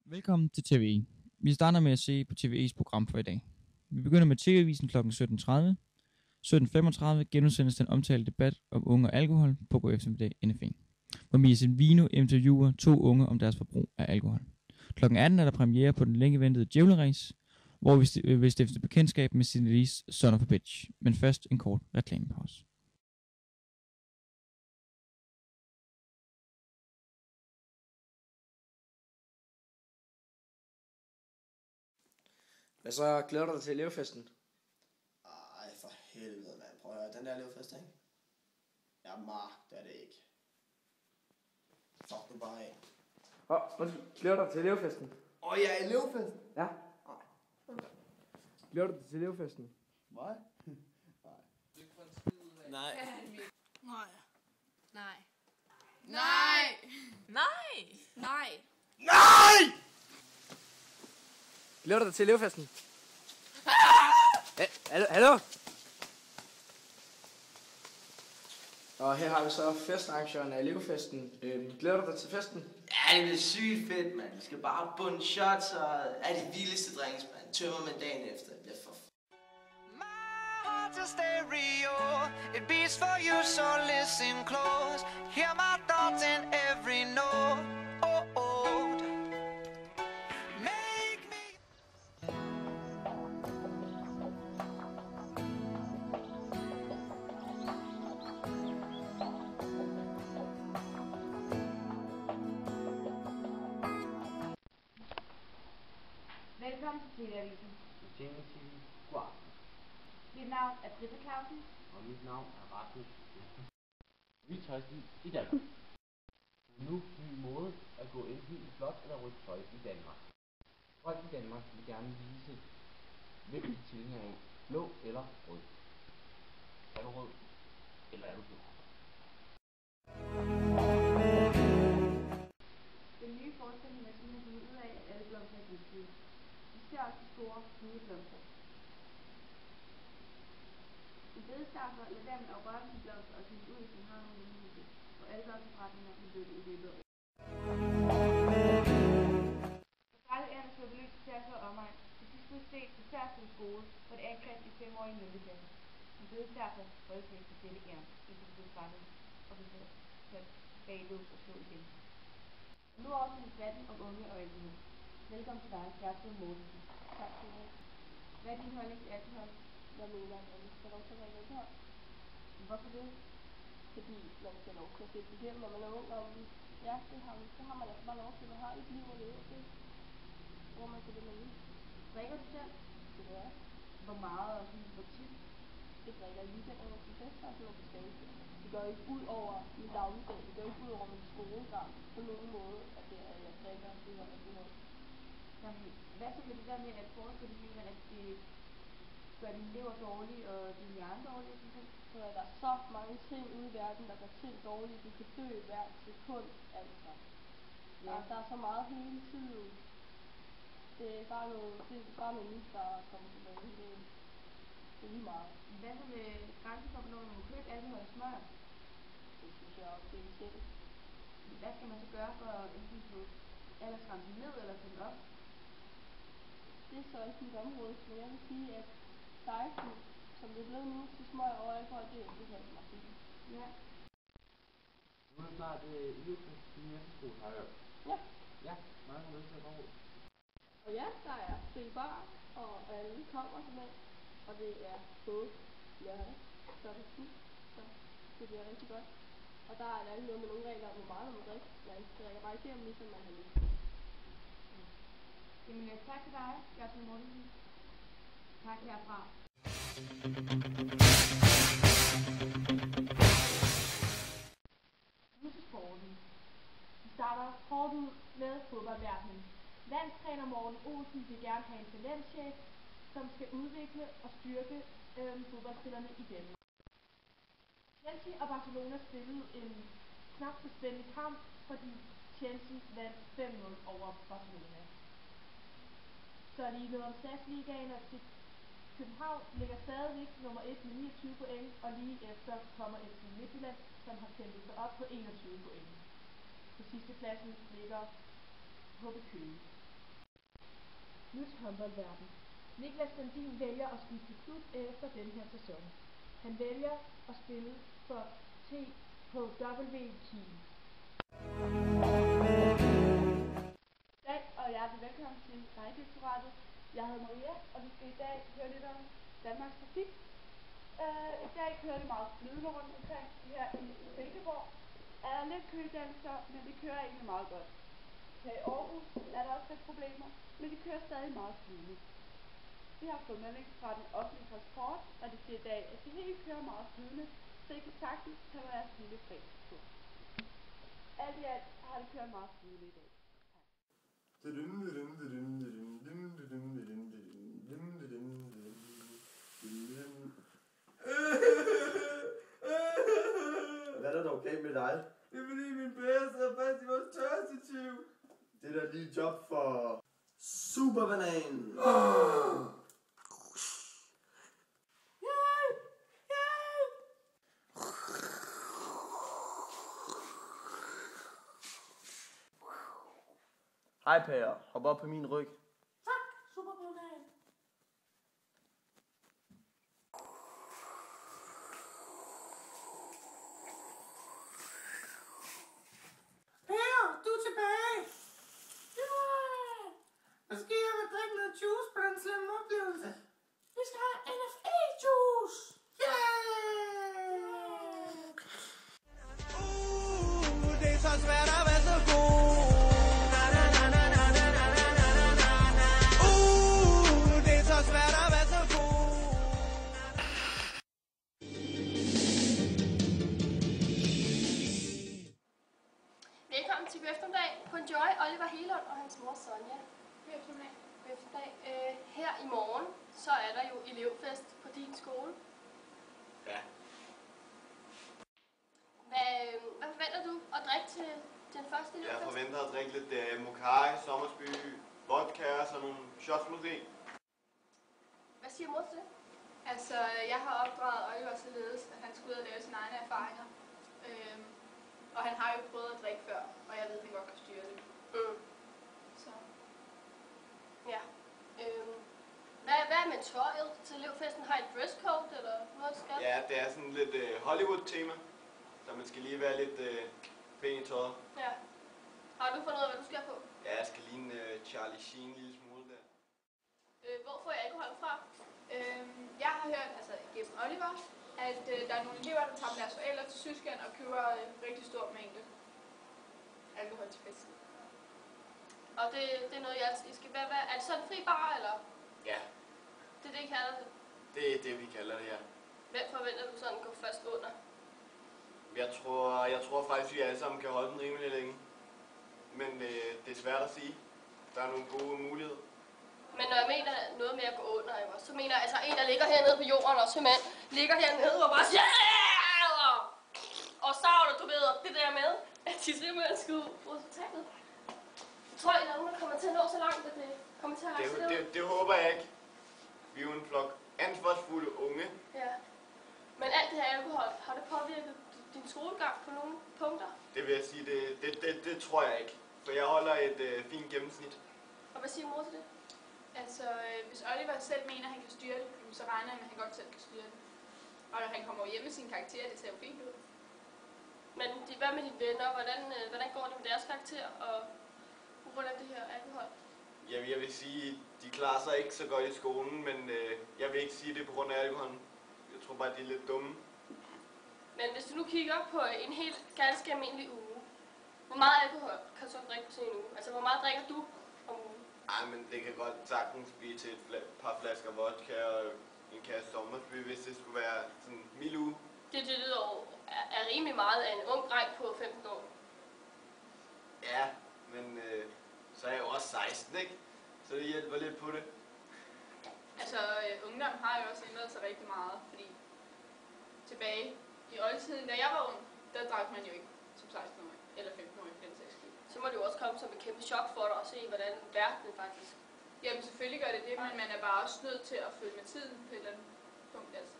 Velkommen til TVE. Vi starter med at se på TVE's program for i dag. Vi begynder med TV-avisen kl. 17.30. 17.35 genudsendes den omtalte debat om unge og alkohol på God eftermiddag NFE, hvor Mia Vino interviewer 2 unge om deres forbrug af alkohol. Kl. 18 er der premiere på den længe ventede Djævleræs, hvor vi vil stifte bekendtskab med Sinelis Son of a Bitch. Men først en kort reklamepause. Hvad så, glæder du dig til elevfesten? Ej, for helvede, mand. Prøv at høre, den der elevfest, ikke? Jeg magter det ikke. Fuck nu bare af. Glæder du dig til elevfesten? Ja, elevfest? Ja. Glæder du dig til elevfesten? Hvad? Nej. Nej. Nej. Nej. Nej. Nej. Nej! Glæder du dig til elevfesten? Hallo? Og her har vi så festarrangøren af elevfesten. Glæder du dig til festen? Ja, det bliver sygt fedt, mand. Vi skal bare bunde shots og er de vildeste drinks, mand. Tømmer man dagen efter. Det bliver for To stereo, it beats for you, so listen close. Hear my thoughts in every note. Make me. Velkommen til TV-avisen. God. Mit navn er Britta Clausen. Og mit navn er Rasmus. Vi tøjs i Danmark. Nu ny mode at gå enten i flot eller rødt tøj i Danmark. Folk i Danmark vil gerne vise, hvem de tilhænger af, blå eller rød. Er du rød, eller er du blå? Den nye forestilling er simpelthen givet ud af, at alle blomster er giftige. Vi ser også de store, nye blomster. I bedestarter lad være med at røre de blomster og tænke ud, hvis man har nogle hjemmehuse, og alle blomsterforretninger kan døde i løbet af året. Farlig er at slå beløb til at og omegn. Til sidst blev set på Særsted skole, hvor det angreb i 5-årige mølleklasse. Men bedestarter holdes med til dette gerne, indtil det blev fanget og blev sat bag lås og slå igen. Og nu over til debatten om unge og alkohol. Velkommen til dig, Gertrud Mortensen. Tak for det. Hvad er din holdning til alkohol? Jeg mener, at man skal lov til at drikke alkohol. Hvorfor det? Fordi man skal lov til at sætte igennem, når man er ung. Og ja, det har man altså bare lov til. Man har et liv at leve. Det bruger man til det, man vil. Drikker du selv? Det gør jeg. Hvor meget og sådan, hvor tit? Det drikker jeg weekenderne til fester, og sådan, det skal ikke. Det går ikke ud over min dagligdag. Det går ikke ud over min skolegang på nogen måde, at det er, jeg drikker og det her. Jamen, hvad så med det der med, at forskerne mener, at det gør din lever dårlig og din hjerne dårlig? Så er der så mange ting ude i verden, der gør ting dårlige. Du kan dø hver sekund, altså. Ja. Der er så meget hele tiden. Det er bare noget nyt, der kommer tilbage. Det er lige meget. Hvad så med grænsen for, når man må købe alkohol og smør? Det synes jeg også, det er selv. Hvad skal man så gøre for at enten få aldersgrænsen ned eller få den op? Det er så ikke mit område, men jeg vil sige, at 16, som det er blevet nu, til smøg og alkohol, det er mig fint. Ja. Nu er det snart elevfest i min efterskole, har jeg hørt. Ja. Ja, meget har lyst til at gå. Og ja, der er fri bar, og alle kommer med, og det er på lørdag, så er det fint, så det bliver rigtig godt. Og der er alle noget med nogle regler om, hvor meget man må drikke. Man drikker bare igennem, ligesom man har lyst. Jamen, tak til dig, Gertrud Mortensen. Tak herfra. Nu til sporten. Vi starter hårdt ud med fodboldverdenen. Landstræner Morten Olsen vil gerne have en talentchef, som skal udvikle og styrke fodboldspillerne i Danmark. Chelsea og Barcelona spillede en knap så spændende kamp, fordi Chelsea vandt 5-0 over Barcelona. Så er lige noget om SAS Ligaen og til København ligger stadigvæk nummer 1 med 29 point, og lige efter kommer FC Midtjylland, som har kæmpet sig op på 21 point. På sidste pladsen ligger HB Køge. Nu til håndboldverden. Niklas Sandin vælger at skifte klub efter den her sæson. Han vælger at spille for THW Kiel. Dag og hjertelig velkommen til Vejdirektoratet. Jeg hedder Maria, og vi skal i dag høre lidt om Danmarks trafik. I dag kører det meget flydende rundt omkring her i Silkeborg. Er der lidt kødannelser, men det kører egentlig meget godt. Her i Aarhus er der også lidt problemer, men det kører stadig meget flydende. Vi har fået melding fra den offentlige transport, og de siger i dag, at det hele kører meget flydende, så I kan sagtens tage jeres lille fredagstur. Alt i alt har det kørt meget flydende i dag. Hvad er der dog galt med dig? Det er fordi min bære sidder fast i vores tørstativ. Det er da lige job for Superbanan. Hej Per, hop op på min ryg. Tak, Superbanan. Per, du er tilbage. Hvad skal jeg med drikke noget juice på den slemme oplevelse? Vi skal have NFA-juice. Det er så svært at være så god. Det er så svært at være så god. Velkommen til eftermiddag på Enjoy, Oliver Helund og hans mor Sonja. Eftermiddag. Her i morgen, så er der jo elevfest på din skole. Ja. Hvad forventer du at drikke til den første elevfest? Jeg forventer at drikke lidt mokai, sommersby, vodka og sådan nogle shots måske. Hvad siger mor til det? Altså, jeg har opdraget Oliver således, at han skulle ud og lave sine egne erfaringer. Og han har jo prøvet at drikke før, og jeg ved, at han godt kan styre det. Så. Ja. Hvad med tøjet til elevfesten? Har I et dresscode eller noget skal? Ja, det er sådan lidt Hollywood-tema, så man skal lige være lidt pæn i tøjet. Ja. Har du fundet ud af, hvad du skal på? Ja, jeg skal ligne Charlie Sheen en lille smule der. Hvor får I alkohol fra? Jeg har hørt, altså gennem Oliver, at der er nogle elever, der tager deres forældre til Tyskland og køber en rigtig stor mængde alkohol til festen. Og det er noget, I skal være. Er det sådan en fri bar, eller? Ja, Det er det, I kalder det? det er det, vi kalder det, ja. Hvem forventer du sådan går først under? Jeg tror faktisk, vi alle sammen kan holde den rimelig længe. Men det er svært at sige. Der er nogle gode muligheder. Men når jeg mener noget med at gå under, ikke? Så mener jeg altså en, der ligger hernede på jorden og simpelthen ligger hernede og bare siger og savler, du ved, det der med, at de simpelthen skal ud på hospitalet. Tror I, der er nogen, der kommer til at nå så langt, at det kommer til at rejse Det håber jeg ikke. Vi er jo en flok ansvarsfulde unge. Ja. Men alt det her alkohol, har det påvirket din skolegang på nogle punkter? Det vil jeg sige, det tror jeg ikke. For jeg holder et fint gennemsnit. Og hvad siger mor til det? Altså, hvis Oliver selv mener, at han kan styre det, så regner jeg med, at han godt selv kan styre det. Og han kommer hjem med sine karakterer, det ser jo fint ud. Men hvad med dine venner? Hvordan går det med deres karakter og hvordan det her alkohol? Jeg vil sige, de klarer sig ikke så godt i skolen, men jeg vil ikke sige det på grund af alkoholen. Jeg tror bare, de er lidt dumme. Men hvis du nu kigger på en helt ganske almindelig uge, hvor meget alkohol kan du så drikke på sådan en uge? Altså, hvor meget drikker du om ugen? Ej, men det kan godt sagtens blive til et par flasker vodka og en kasse sommersby, hvis det skulle være sådan en mild uge. Det lyder jo er rimelig meget af en ung dreng på 15 år. Ja, men så er jeg jo også 16, ikke? Så det hjælper lidt på det. Altså, ungdom har jo også ændret sig rigtig meget, fordi tilbage i oldtiden, da jeg var ung, der drak man jo ikke som 16-årig eller 15-årig for den sags skyld. Så må det jo også komme som et kæmpe chok for dig at se, hvordan verden faktisk Jamen selvfølgelig gør det det, men man er bare også nødt til at følge med tiden på et eller andet punkt. Altså.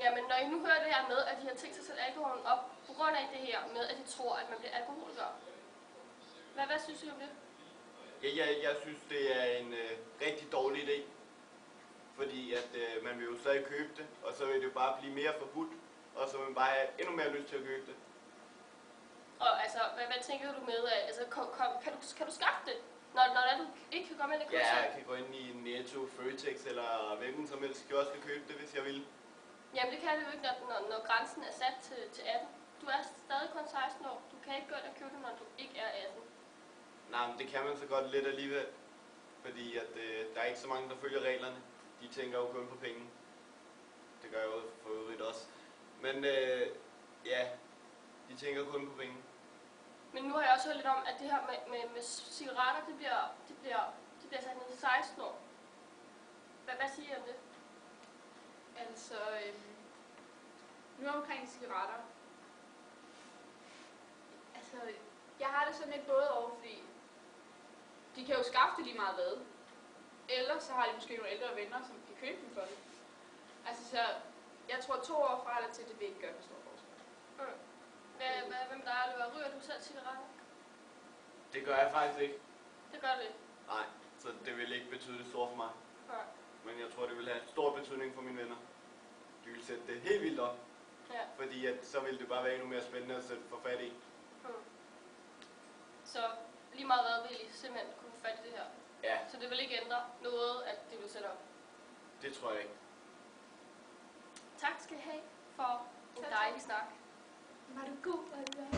Ja, men når I nu hører det her med, at de har tænkt sig at sætte alkoholen op, på grund af det her med, at de tror, at man bliver alkoholiker. Hvad synes I om det? Ja, jeg synes, det er en rigtig dårlig idé. Fordi at man vil jo stadig købe det, og så vil det jo bare blive mere forbudt, og så vil man bare have endnu mere lyst til at købe det. Og altså, hvad tænker du med, altså, kan du skaffe det, når du ikke kan komme ind i kunst? Ja, jeg kan gå ind i Netto, Føtex eller hvilken som helst kiosk og købe det, hvis jeg vil. Jamen det kan du jo ikke, når grænsen er sat til 18. Du er stadig kun 16 år. Du kan ikke gå ind og købe det, når du ikke er 18. Nej, men det kan man så godt lidt alligevel. Fordi at der er ikke så mange, der følger reglerne. De tænker jo kun på penge. Det gør jeg jo for øvrigt også. Men ja, de tænker kun på penge. Men nu har jeg også hørt lidt om, at det her med cigaretter, det bliver sat ned til 16 år. Hvad siger I om det? Altså, nu omkring cigaretter. Altså, jeg har det sådan lidt både over, fordi de kan jo skaffe det lige meget hvad. Eller så har de måske nogle ældre venner, som kan købe dem for det. Altså, så jeg tror 2 år fra eller til, det vil ikke gøre en stor forskel. Hvad med dig, Oliver? Ryger du selv cigaretter? Det gør jeg faktisk ikke. Det gør det. Nej, så det vil ikke betyde det stort for mig. Nej. Men jeg tror, det vil have stor betydning for mine venner. De vil sætte det helt vildt op. Ja. Fordi at, så vil det bare være endnu mere spændende at sætte for fat i. Så lige meget hvad vil I simpelthen kunne få fat i det her? Ja. Så det vil ikke ændre noget, at det vil sætte op? Det tror jeg ikke. Tak skal I have for en dejlig snak. Var du god, Oliver?